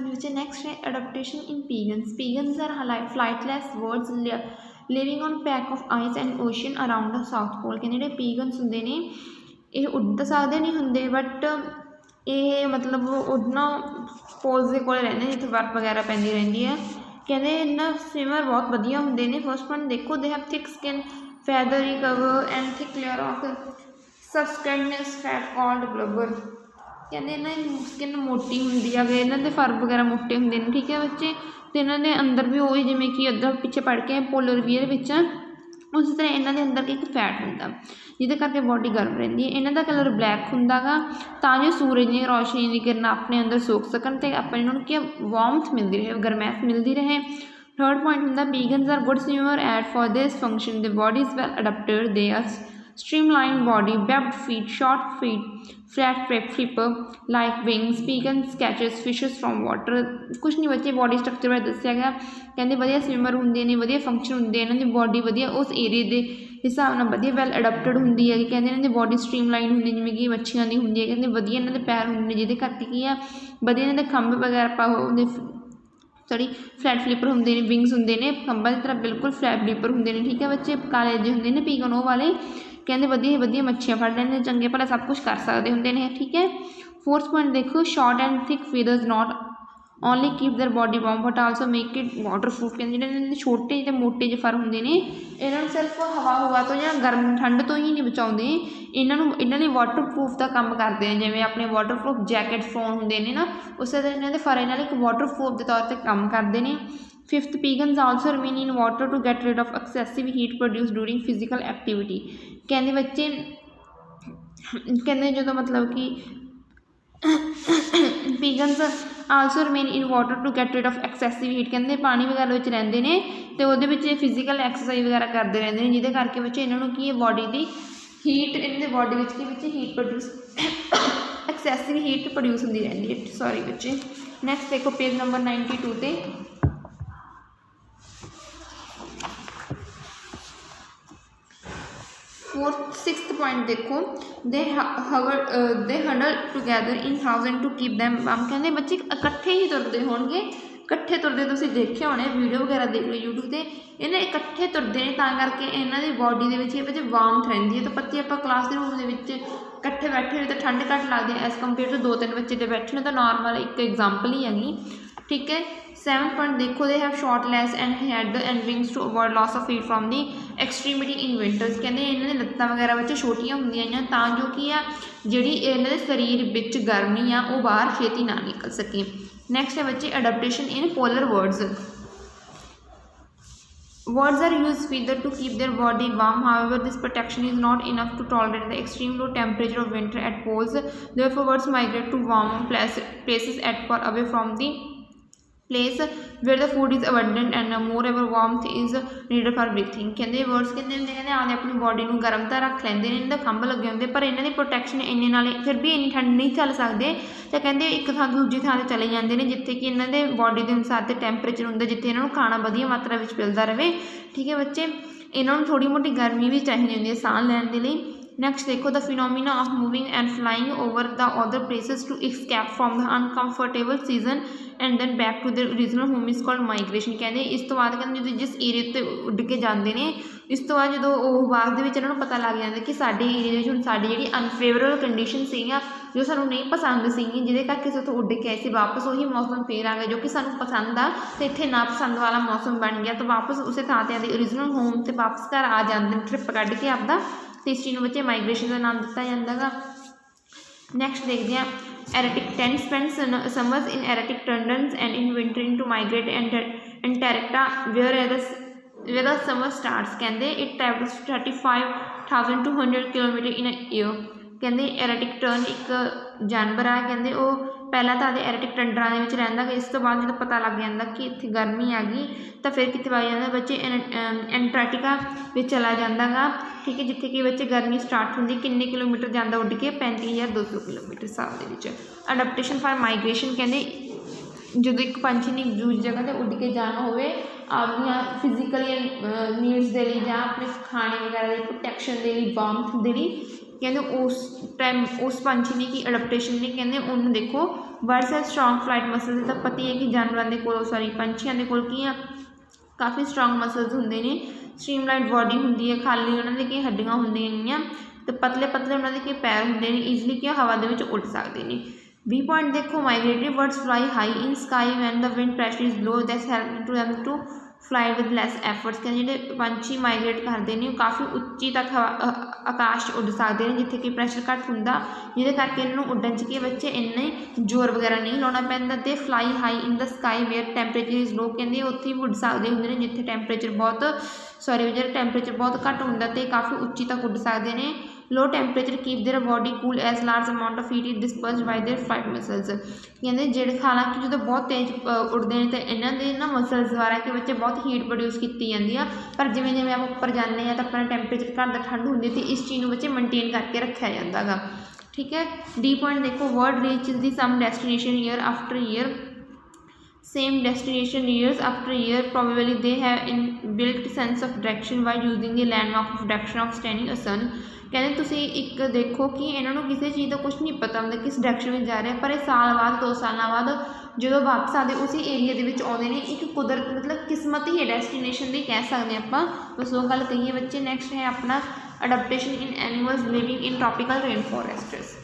बच्चे नेक्स्ट है adaptation in penguins. Penguins are flightless birds living on pack of ice and ocean around the south pole. कहते जो पीगन्स होंगे ने ये उड़ तो सकते नहीं होंगे बट ये मतलब उड़ना पोल्स के कोल रहते जिथे बर्फ वगैरह पैंदी रही है। कहते इन्ना स्विमर बहुत वधिया होंगे ने। फर्स्ट पॉइंट देखो they have thick skin फैदरी cover and thick layer of substance fat called blubber. कहते इन्हों की स्किन मोटी होंगी है इन्हों के फर वगैरह मोटे होंगे हैं ठीक है बच्चे। तो इन्होंने अंदर भी वही जिमें कि अगर पिछे पढ़ के पोलर वियर उस तरह इन्हों के अंदर एक फैट होंगे जिदे करके बॉडी गर्म रही है। इन्हों का कलर ब्लैक होंगे जो सूरज की रोशनी की किरण अपने अंदर सोख सकन तो अपन इन्होंने क्या वार्मथ मिलती रहे गर्मैश मिलती रहे। थर्ड पॉइंट होंगे penguins are good swimmer at for this function the body is well adapted they are streamlined body, webbed feet, short feet, flat flipper like wings. Pegans catches fishes from water। कुछ नहीं बच्चे body structure बारे दसिया गया। कहते वधिया swimmer होंगे ने वधिया फंक्शन होंगे इन्हों की बॉडी वधिया उस एरिए के हिसाब नाल वधिया वैल अडेप्टेड होंगी है। कहते इन्हों की बॉडी स्ट्रीमलाइन होंगी जिमें कि मच्छियों की होंगी है। कहते वधिया इन्हों के पैर होंगे जिहदे करके की है वधिया इन्हों के खंभ वगैरह फ्लैट फ्लिपर होंगे ने विंग्स होंगे ने खंभा की तरह बिल्कुल फ्लैट फ्लिपर होंगे ने ठीक है बच्चे। काले जो होंगे ने पीगन वो वाले कहते वधिया वधिया मच्छियाँ फड़ लेंगे चंगे भला सब कुछ कर सकते होंगे ने ठीक है। फोर्थ पॉइंट देखो short and thick feathers not only keep their body warm but also make it water proof. कहते जो छोटे जो मोटे जो फर होंगे ने इन्होंने सिर्फ हवा तो या गर्म ठंड तो ही नहीं बचाते इन्होंने वाटर प्रूफ का काम करते हैं जिमें अपने वाटर प्रूफ जैकेट फोन होंगे ने ना उस तरह इन्हों के फर इन्होंने एक वाटर प्रूफ के तौर पर काम करते हैं। Fifth penguins also remain in water to get rid of excessive heat produce during physical activity. कहते बच्चे कहते जो मतलब कि penguins also remain in water to get rid of excessive heat. कहते पानी वगैरह रहते हैं तो वो फिजिकल एक्सरसाइज वगैरह करते रहते हैं जिदे करके बच्चे इन्होंने की बॉडी की हीट इन्होंने बॉडी की हीट प्रोड्यूस एक्सैसिव हीट प्रोड्यूस होती रहती है। सॉरी बच्चे नैक्सट देखो पेज नंबर 92 ते सिक्स्थ पॉइंट देखो they huddle together in thousand to keep them warm. कहते बच्चे इकट्ठे ही तुरते होंगे इकट्ठे तुरते तुसीं देखे होने वीडियो वगैरह देख लो यूट्यूब से इन्हें इकट्ठे तुरते हैं तां करके इन्हों की बॉडी के बच्चे वार्मथ रही है। तो बच्चे आप क्लास रूम के इकट्ठे बैठे हुए तो ठंड घट लगती है एज़ कंपेयर टू 2-3 बच्चे जो बैठे तो नॉर्मल एक एग्जाम्पल ही हैगी ठीक है। 7th पॉइंट देखो they have short legs and head and wings to avoid loss of heat from the extremity in winters. कहते इन्होंने लत्तां वगैरह बच्चे छोटियां होंदियां तां जो कि आ जिहड़ी इन्हों के शरीर विच गर्मी आ वो बाहर छेती ना निकल सके। नैक्सट है बच्चे adaptation in polar words. Words are used feather to keep their body warm. However, this protection is not enough to tolerate the extreme low temperature of winter at poles. Therefore, birds migrate to warm places at far away from the place where the food is abundant and moreover warmth is needed for breathing। कहते birds कहते आदि अपनी body में गर्म तो रख लेंगे इन्होंने खंभ लगे होंगे पर इन्हों की प्रोटैक्शन इन्ने नाल फिर भी इन्नी ठंड नहीं चल सकते तो कहते एक थां तो दूजी थां चले जाते हैं जिथे कि इन्हों के बॉडी के अनुसार तो टैंपरेचर होंगे जिथे इन्होंने खाना वधिया मात्रा में मिलता रहे ठीक है बच्चे। इन्होंने थोड़ी मोटी गर्मी भी चाहिए होंगी साह लैन के लिए। नैक्सट देखो the phenomena of moving and flying over the other places to escape from the uncomfortable season and then back to the original home is called migration. कहते इस तो बाद कहते जो जिस एरिए ते उड़ के जाते हैं इस तो बाद जो बाग के इन्होंने पता लग जाता कि साडे एरिए में साड़ी जी अनफेवरेबल कंडीशन सी जो सानू नहीं पसंद सी जिदे करके असीं उड़ के आए थे वापस वही मौसम फिर आ गया जो कि सानू पसंद आ तो इत्थे ना पसंद वाला मौसम बन गया तो वापस उस थां ते आदे ओरिजिनल होम से वापस घर आ जाते ट्रिप कढ़ के आपदा तो इस चीज़ में बच्चे माइग्रेशन का नाम दिता जाता है। नैक्सट देखते हैं एरेटिक टेंट spend summers in Arctic tundras and in wintering to migrate Antarctica where the summer starts. कहते it travels 35,200 kilometre in year. कहते एरेटिक टर्न एक जानवर आ कहते वो पहला तो आदि एरेटिक टंडरा के रहिंदा इस तो बाद जो पता लग जाता कि इतनी गर्मी आ गई तो फिर कितने आ जाता बच्चे एंटार्क्टिका में चला जाता गा ठीक है जिथे कि बच्चे गर्मी स्टार्ट होंगी किन्ने किलोमीटर जाता उड़ के 35,200 किलोमीटर साल के। अडेप्टेशन फॉर माइग्रेशन कहते जो एक पंछी ने दूसरी जगह पर उड़ के जाना हो फिजिकल नीड्स के लिए या अपने खाने वगैरह प्रोटैक्शन के लिए वार्मथ के लिए ਕਹਿੰਦੇ ਉਸ ਟਾਈਮ ਉਸ ਪੰਛੀ ਨੇ ਕੀ ਅਡੈਪਟੇਸ਼ਨ ਨੇ, ਕਹਿੰਦੇ ਉਹਨੂੰ ਦੇਖੋ birds have strong flight muscles. ਤਾਂ ਪਤਾ ਹੀ ਹੈ ਕਿ ਜਾਨਵਰਾਂ ਦੇ ਕੋਲ ਸੌਰੀ ਪੰਛੀਆਂ ਦੇ ਕੋਲ ਕੀ ਆ ਕਾਫੀ ਸਟਰੋਂਗ ਮਸਲਸ ਹੁੰਦੇ ਨੇ, ਸਟ੍ਰੀਮਲਾਈਨ ਬੋਡੀ ਹੁੰਦੀ ਹੈ, ਖਾਲੀ ਉਹਨਾਂ ਦੇ ਕੀ ਹੱਡੀਆਂ ਹੁੰਦੀਆਂ ਗਈਆਂ ਅਤੇ ਪਤਲੇ ਪਤਲੇ ਉਹਨਾਂ ਦੇ ਕੀ ਪੈਰ ਹੁੰਦੇ ਨੇ, ਈਜ਼ਲੀ ਕੀ ਹਵਾ ਦੇ ਵਿੱਚ ਉੱਡ ਸਕਦੇ ਨੇ। ਬੀ ਪੁਆਇੰਟ ਦੇਖੋ migratory birds fly high in sky when the wind pressure is low that's help to them to fly with less efforts. ਕਹਿੰਦੇ ਜਿਹੜੇ ਪੰਛੀ ਮਾਈਗ੍ਰੇਟ ਕਰਦੇ ਨੇ ਉਹ ਕਾਫੀ ਉੱਚੀ ਤੱਕ ਆਕਾਸ਼ 'ਚ ਉੱਡ ਸਕਦੇ ਨੇ ਜਿੱਥੇ ਕਿ ਪ੍ਰੈਸ਼ਰ ਘੱਟ ਹੁੰਦਾ, ਜਿਹਦੇ ਕਰਕੇ ਇਹਨਾਂ ਨੂੰ ਉੱਡਣ 'ਚ ਕੀ ਬੱਚੇ ਇੰਨੇ ਜ਼ੋਰ ਵਗੈਰਾ ਨਹੀਂ ਲਾਉਣਾ ਪੈਂਦਾ। ਅਤੇ fly high in the sky where temperature is low, ਕਹਿੰਦੇ ਉੱਥੇ ਵੀ ਉੱਡ ਸਕਦੇ ਹੁੰਦੇ ਨੇ ਜਿੱਥੇ ਟੈਂਪਰੇਚਰ ਬਹੁਤ ਘੱਟ ਹੁੰਦਾ ਅਤੇ ਕਾਫੀ ਉੱਚੀ ਤੱਕ ਉੱਡ ਸਕਦੇ ਨੇ। Low temperature keep their body cool as large amount of heat is dispersed by their flight muscles. ਕਹਿੰਦੇ ਜਿਹੜੇ ਹਾਲਾਂਕਿ ਜਦੋਂ ਬਹੁਤ ਤੇਜ਼ ਉੱਡਦੇ ਨੇ ਤਾਂ ਇਹਨਾਂ ਦੇ ਨਾ ਮਸਲਸ ਦੁਆਰਾ ਕਿ ਬੱਚੇ ਬਹੁਤ ਹੀਟ ਪ੍ਰੋਡਿਊਸ ਕੀਤੀ ਜਾਂਦੀ ਆ, ਪਰ ਜਿਵੇਂ ਜਿਵੇਂ ਆਪਾਂ ਉੱਪਰ ਜਾਂਦੇ ਹਾਂ ਤਾਂ ਆਪਣਾ ਟੈਂਪਰੇਚਰ ਘੱਟਦਾ ਠੰਡ ਹੁੰਦੀ ਅਤੇ ਇਸ ਚੀਜ਼ ਨੂੰ ਬੱਚੇ ਮੇਨਟੇਨ ਕਰਕੇ ਰੱਖਿਆ ਜਾਂਦਾ ਗਾ। ਠੀਕ ਹੈ। ਡੀ ਪੁਆਇੰਟ ਦੇਖੋ bird reaches the same destination year after year, same destination years after year, probably they have inbuilt sense of direction by using the landmark of direction of standing a sun। ਕਹਿੰਦੇ ਤੁਸੀਂ ਇੱਕ ਦੇਖੋ ਕਿ ਇਹਨਾਂ ਨੂੰ ਕਿਸੇ ਚੀਜ਼ ਦਾ ਕੁਛ ਨਹੀਂ ਪਤਾ ਹੁੰਦਾ ਕਿਸ ਡਾਇਰੈਕਸ਼ਨ ਵਿੱਚ ਜਾ ਰਿਹਾ, ਪਰ ਇਹ ਸਾਲ ਬਾਅਦ 2 ਸਾਲਾਂ ਬਾਅਦ ਜਦੋਂ ਵਾਪਸ ਆਉਂਦੇ ਉਸੇ ਏਰੀਆ ਦੇ ਵਿੱਚ ਆਉਂਦੇ ਨੇ। ਇੱਕ ਕੁਦਰਤ ਮਤਲਬ ਕਿਸਮਤ ਹੀ ਹੈ ਡੈਸਟੀਨੇਸ਼ਨ ਦੀ ਕਹਿ ਸਕਦੇ ਆਪਾਂ, ਬਸ ਉਹ ਗੱਲ ਕਹੀਏ ਬੱਚੇ। ਨੈਕਸਟ ਹੈ ਆਪਣਾ adaptation in animals living in tropical rain ਫੋਰੈਸਟਸ।